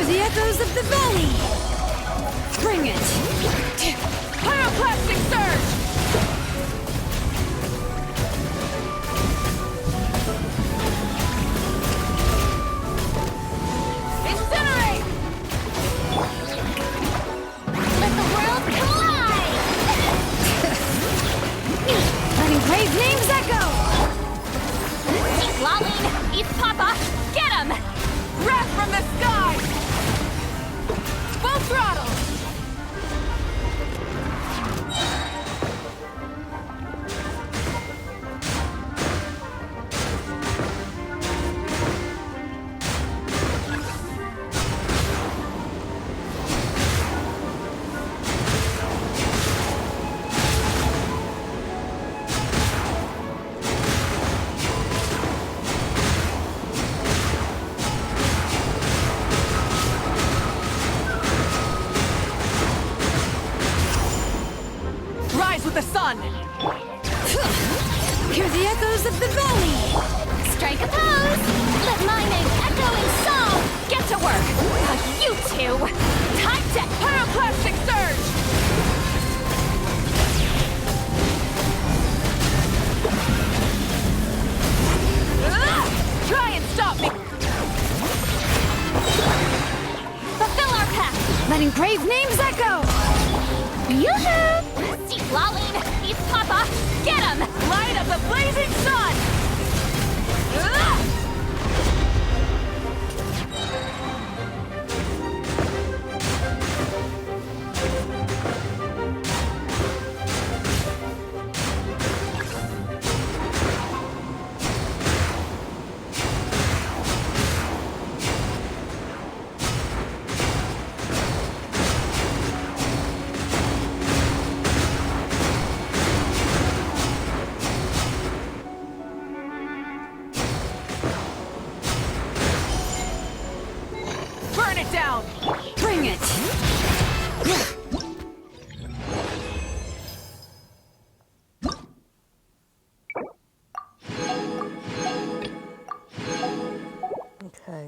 Echoes of the valley! Bring it! Pyroclastic surge! Incinerate! Let the world collide! Letting brave names echo! Keep lolling! Eat Papa! Get him! Wrath from the skies! Full throttle! The sun! Hear the echoes of the valley! Strike a pose! Let my name echo in song! Get to work! You two! Time to Pyroclastic surge! Try and stop me! fulfill our path! Letting brave names echo! Yoo-hoo! See lolling! He's Papa! Get him! Light of the blazing sun!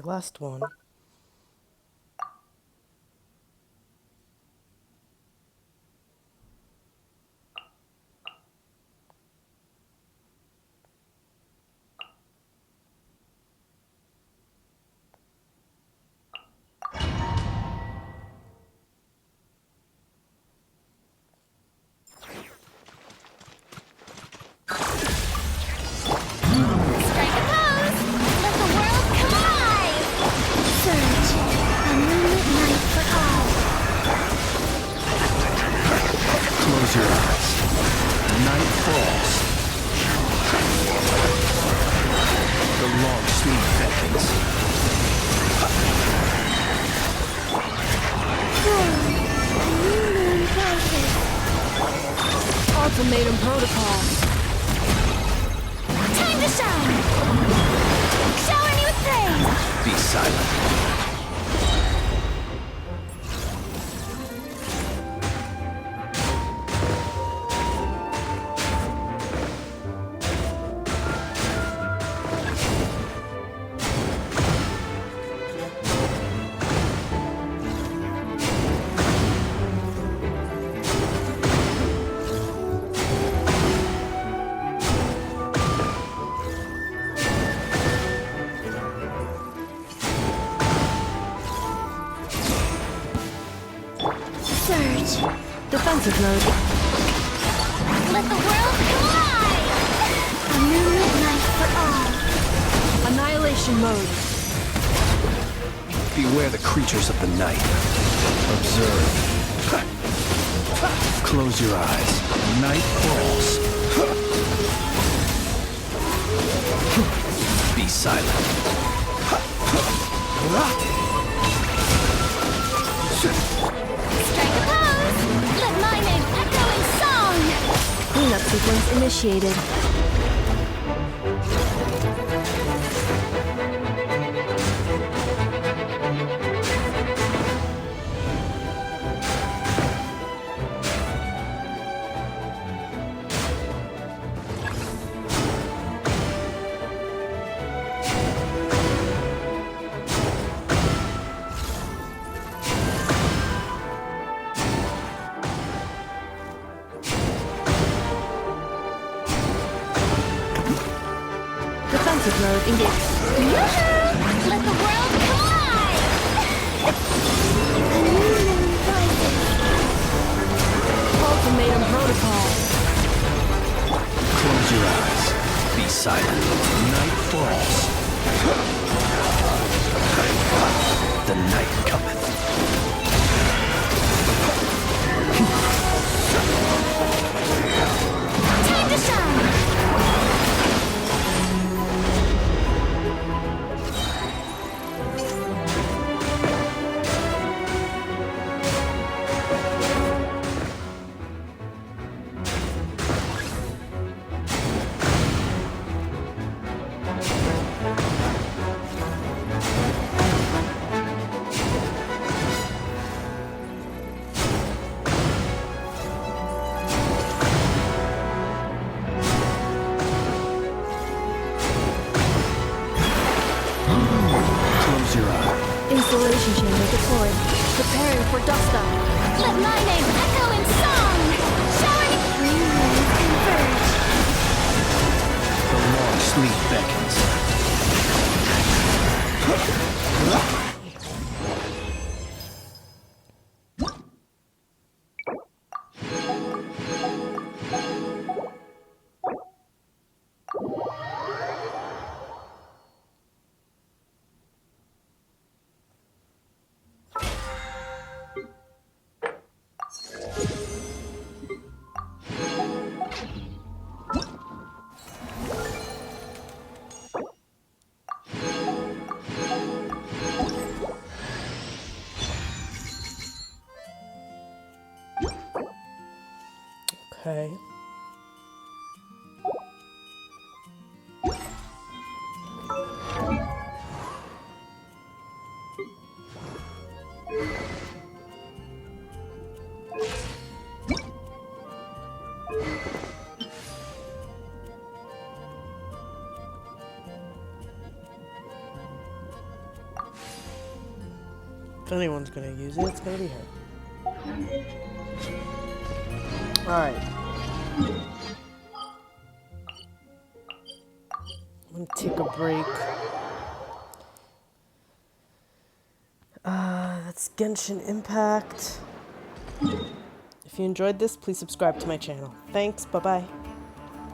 Okay, last one. Strike a pose! Let the world come alive! Surge, a moonlit night for all. Close your eyes. Night falls. The long sleep beckons. A new moon rises. Ultimatum protocol. Time to shine! Shower me with praise! Be silent. Surge, Defensive mode. let the world collide! A moonlit night for all. Annihilation mode. Beware the creatures of the night. Observe. Close your eyes. Night falls. Be silent. Strike a pose! Let my name echo in song! Cleanup sequence initiated. Defensive mode engaged. Yoo-hoo! Let the world collide! A new moon rises. Ultimatum protocol. Close your eyes. Be silent. Night falls. The night cometh. Time to shine! Close your eyes. Installation chamber deployed. Preparing for dust up. Let my name echo in song! Shower me green rays converge! The long sleep beckons. Okay. If anyone's gonna use it, it's gonna be her. Alright. I'm gonna take a break. That's Genshin Impact. If you enjoyed this, please subscribe to my channel. Thanks, bye-bye.